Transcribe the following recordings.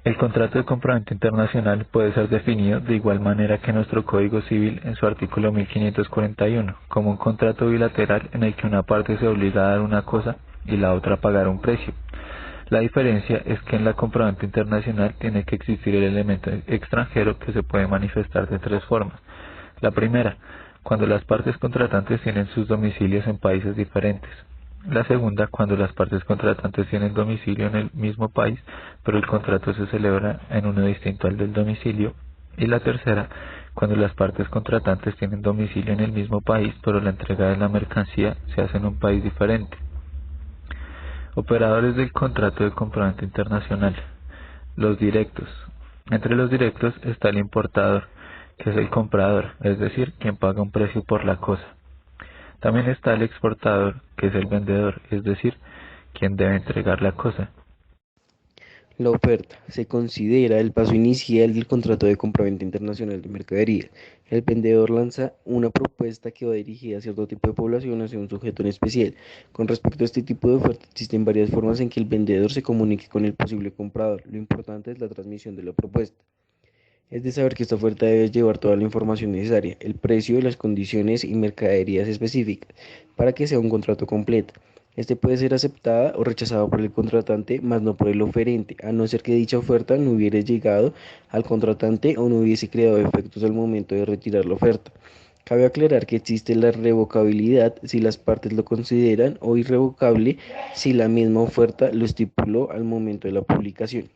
El contrato de compraventa internacional puede ser definido de igual manera que nuestro Código Civil en su artículo 1541, como un contrato bilateral en el que una parte se obliga a dar una cosa y la otra a pagar un precio. La diferencia es que en la compraventa internacional tiene que existir el elemento extranjero que se puede manifestar de tres formas. La primera, cuando las partes contratantes tienen sus domicilios en países diferentes. La segunda, cuando las partes contratantes tienen domicilio en el mismo país, pero el contrato se celebra en uno distinto al del domicilio. Y la tercera, cuando las partes contratantes tienen domicilio en el mismo país, pero la entrega de la mercancía se hace en un país diferente. Operadores del contrato de compraventa internacional. Los directos. Entre los directos está el importador, que es el comprador, es decir, quien paga un precio por la cosa. También está el exportador, que es el vendedor, es decir, quien debe entregar la cosa. La oferta se considera el paso inicial del contrato de compraventa internacional de mercadería. El vendedor lanza una propuesta que va dirigida a cierto tipo de población hacia un sujeto en especial. Con respecto a este tipo de oferta, existen varias formas en que el vendedor se comunique con el posible comprador. Lo importante es la transmisión de la propuesta. Es de saber que esta oferta debe llevar toda la información necesaria, el precio, las condiciones y mercaderías específicas, para que sea un contrato completo. Este puede ser aceptada o rechazado por el contratante, mas no por el oferente, a no ser que dicha oferta no hubiera llegado al contratante o no hubiese creado efectos al momento de retirar la oferta. Cabe aclarar que existe la revocabilidad si las partes lo consideran o irrevocable si la misma oferta lo estipuló al momento de la publicación.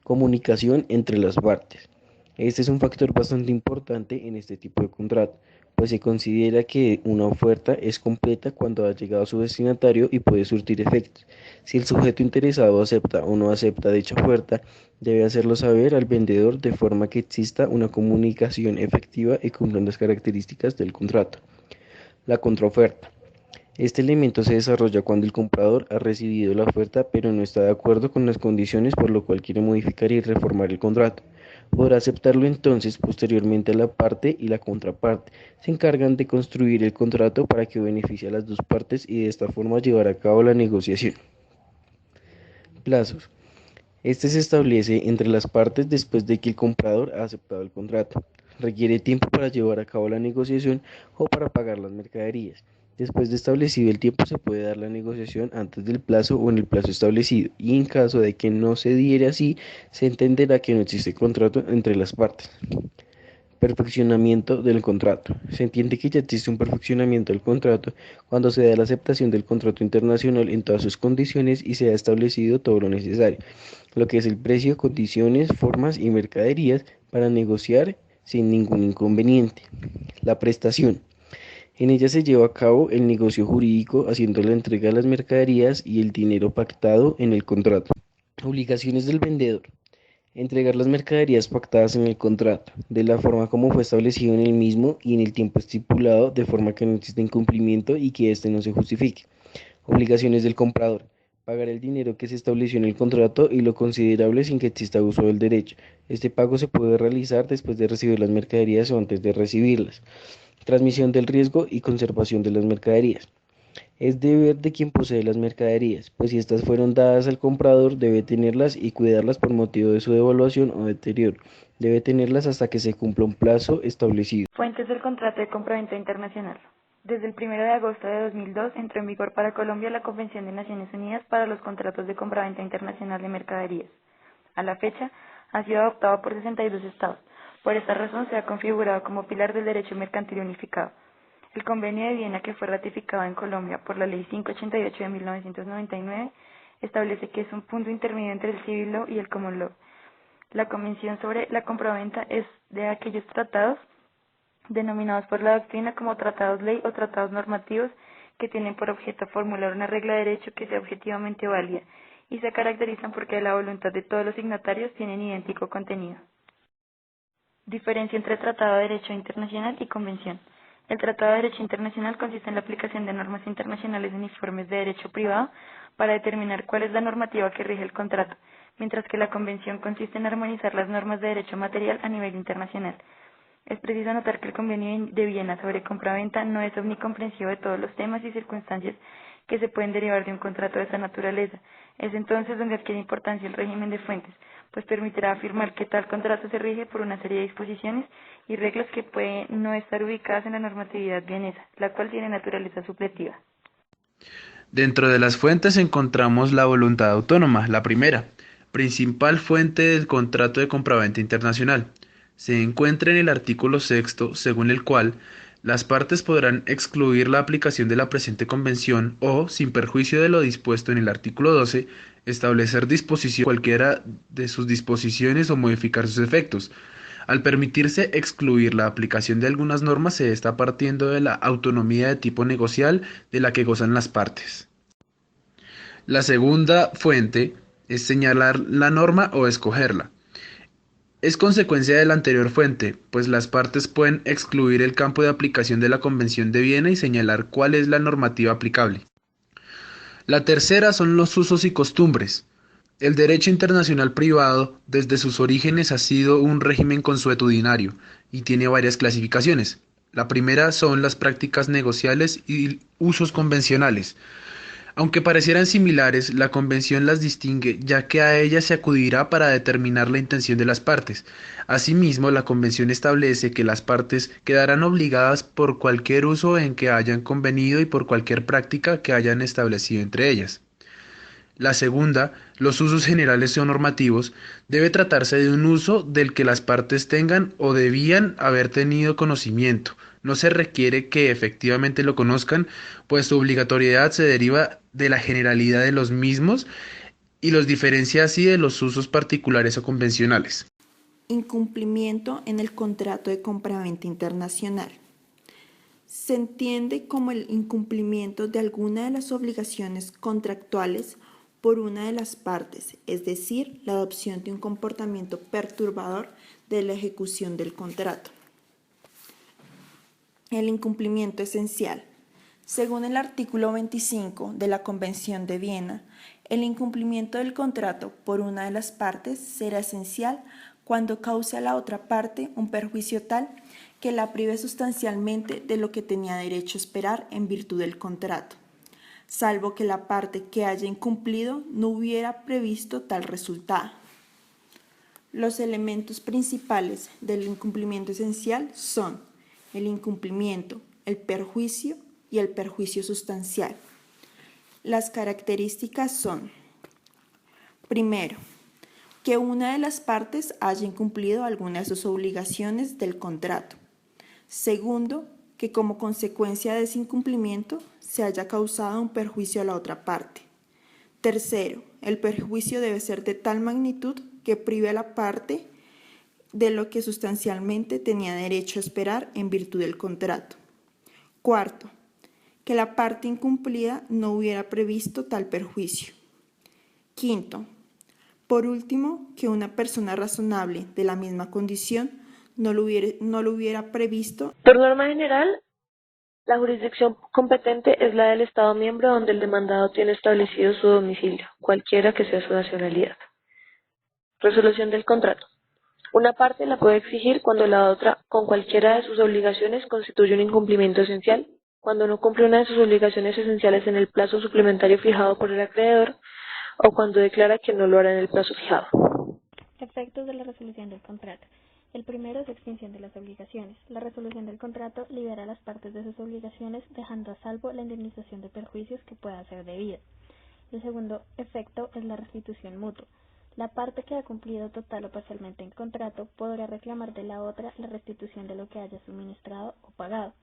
Comunicación entre las partes. Este es un factor bastante importante en este tipo de contrato, pues se considera que una oferta es completa cuando ha llegado a su destinatario y puede surtir efectos. Si el sujeto interesado acepta o no acepta dicha oferta, debe hacerlo saber al vendedor de forma que exista una comunicación efectiva y cumplan las características del contrato. La contraoferta. Este elemento se desarrolla cuando el comprador ha recibido la oferta pero no está de acuerdo con las condiciones por lo cual quiere modificar y reformar el contrato. Podrá aceptarlo entonces posteriormente la parte y la contraparte. Se encargan de construir el contrato para que beneficie a las dos partes y de esta forma llevar a cabo la negociación. Plazos. Este se establece entre las partes después de que el comprador ha aceptado el contrato. Requiere tiempo para llevar a cabo la negociación o para pagar las mercaderías. Después de establecido el tiempo se puede dar la negociación antes del plazo o en el plazo establecido y en caso de que no se diere así, se entenderá que no existe contrato entre las partes. Perfeccionamiento del contrato. Se entiende que ya existe un perfeccionamiento del contrato cuando se da la aceptación del contrato internacional en todas sus condiciones y se ha establecido todo lo necesario, lo que es el precio, condiciones, formas y mercaderías para negociar sin ningún inconveniente. La prestación. En ella se lleva a cabo el negocio jurídico haciendo la entrega de las mercaderías y el dinero pactado en el contrato. Obligaciones del vendedor. Entregar las mercaderías pactadas en el contrato, de la forma como fue establecido en el mismo y en el tiempo estipulado, de forma que no exista incumplimiento y que éste no se justifique. Obligaciones del comprador. Pagar el dinero que se estableció en el contrato y lo considerable sin que exista uso del derecho. Este pago se puede realizar después de recibir las mercaderías o antes de recibirlas. Transmisión del riesgo y conservación de las mercaderías. Es deber de quien posee las mercaderías, pues si estas fueron dadas al comprador, debe tenerlas y cuidarlas por motivo de su devaluación o deterioro. Debe tenerlas hasta que se cumpla un plazo establecido. Fuentes del contrato de compraventa internacional. Desde el 1 de agosto de 2002 entró en vigor para Colombia la Convención de Naciones Unidas para los contratos de compraventa internacional de mercaderías. A la fecha, ha sido adoptado por 62 estados. Por esta razón, se ha configurado como pilar del derecho mercantil unificado. El Convenio de Viena, que fue ratificado en Colombia por la Ley 588 de 1999, establece que es un punto intermedio entre el civil law y el common law. La Convención sobre la compraventa es de aquellos tratados denominados por la doctrina como tratados ley o tratados normativos que tienen por objeto formular una regla de derecho que sea objetivamente válida y se caracterizan porque la voluntad de todos los signatarios tienen idéntico contenido. Diferencia entre Tratado de Derecho Internacional y Convención. El Tratado de Derecho Internacional consiste en la aplicación de normas internacionales uniformes de derecho privado para determinar cuál es la normativa que rige el contrato, mientras que la Convención consiste en armonizar las normas de derecho material a nivel internacional. Es preciso notar que el convenio de Viena sobre compraventa no es omnicomprensivo de todos los temas y circunstancias que se pueden derivar de un contrato de esa naturaleza. Es entonces donde adquiere importancia el régimen de fuentes, pues permitirá afirmar que tal contrato se rige por una serie de disposiciones y reglas que pueden no estar ubicadas en la normatividad vienesa, la cual tiene naturaleza supletiva. Dentro de las fuentes encontramos la voluntad autónoma, la primera, principal fuente del contrato de compraventa internacional. Se encuentra en el artículo sexto, según el cual las partes podrán excluir la aplicación de la presente convención o, sin perjuicio de lo dispuesto en el artículo 12, establecer disposición cualquiera de sus disposiciones o modificar sus efectos. Al permitirse excluir la aplicación de algunas normas, se está partiendo de la autonomía de tipo negocial de la que gozan las partes. La segunda fuente es señalar la norma o escogerla. Es consecuencia de la anterior fuente, pues las partes pueden excluir el campo de aplicación de la Convención de Viena y señalar cuál es la normativa aplicable. La tercera son los usos y costumbres. El derecho internacional privado, desde sus orígenes, ha sido un régimen consuetudinario y tiene varias clasificaciones. La primera son las prácticas negociales y usos convencionales. Aunque parecieran similares, la convención las distingue, ya que a ellas se acudirá para determinar la intención de las partes. Asimismo, la convención establece que las partes quedarán obligadas por cualquier uso en que hayan convenido y por cualquier práctica que hayan establecido entre ellas. La segunda, los usos generales o normativos, debe tratarse de un uso del que las partes tengan o debían haber tenido conocimiento. No se requiere que efectivamente lo conozcan, pues su obligatoriedad se deriva de la generalidad de los mismos y los diferencia así de los usos particulares o convencionales. Incumplimiento en el contrato de compraventa internacional. Se entiende como el incumplimiento de alguna de las obligaciones contractuales por una de las partes, es decir, la adopción de un comportamiento perturbador de la ejecución del contrato. El incumplimiento esencial. Según el artículo 25 de la Convención de Viena, el incumplimiento del contrato por una de las partes será esencial cuando cause a la otra parte un perjuicio tal que la prive sustancialmente de lo que tenía derecho a esperar en virtud del contrato, salvo que la parte que haya incumplido no hubiera previsto tal resultado. Los elementos principales del incumplimiento esencial son el incumplimiento, el perjuicio y el perjuicio sustancial. Las características son: primero, que una de las partes haya incumplido alguna de sus obligaciones del contrato. Segundo, que como consecuencia de ese incumplimiento se haya causado un perjuicio a la otra parte. Tercero, el perjuicio debe ser de tal magnitud que prive a la parte de lo que sustancialmente tenía derecho a esperar en virtud del contrato. Cuarto, que la parte incumplida no hubiera previsto tal perjuicio. Quinto, por último, que una persona razonable de la misma condición no lo hubiera previsto. Por norma general, la jurisdicción competente es la del Estado miembro donde el demandado tiene establecido su domicilio, cualquiera que sea su nacionalidad. Resolución del contrato. Una parte la puede exigir cuando la otra, con cualquiera de sus obligaciones, constituye un incumplimiento esencial, cuando no cumple una de sus obligaciones esenciales en el plazo suplementario fijado por el acreedor, o cuando declara que no lo hará en el plazo fijado. Efectos de la resolución del contrato. El primero es extinción de las obligaciones. La resolución del contrato libera a las partes de sus obligaciones, dejando a salvo la indemnización de perjuicios que pueda ser debida. El segundo efecto es la restitución mutua. La parte que ha cumplido total o parcialmente en contrato podrá reclamar de la otra la restitución de lo que haya suministrado o pagado.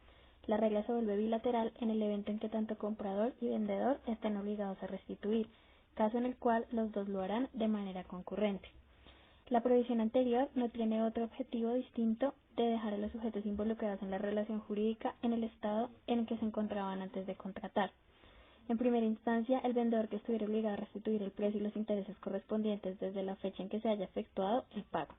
La regla se vuelve bilateral en el evento en que tanto comprador y vendedor estén obligados a restituir, caso en el cual los dos lo harán de manera concurrente. La prohibición anterior no tiene otro objetivo distinto de dejar a los sujetos involucrados en la relación jurídica en el estado en el que se encontraban antes de contratar. En primera instancia, el vendedor que estuviera obligado a restituir el precio y los intereses correspondientes desde la fecha en que se haya efectuado el pago.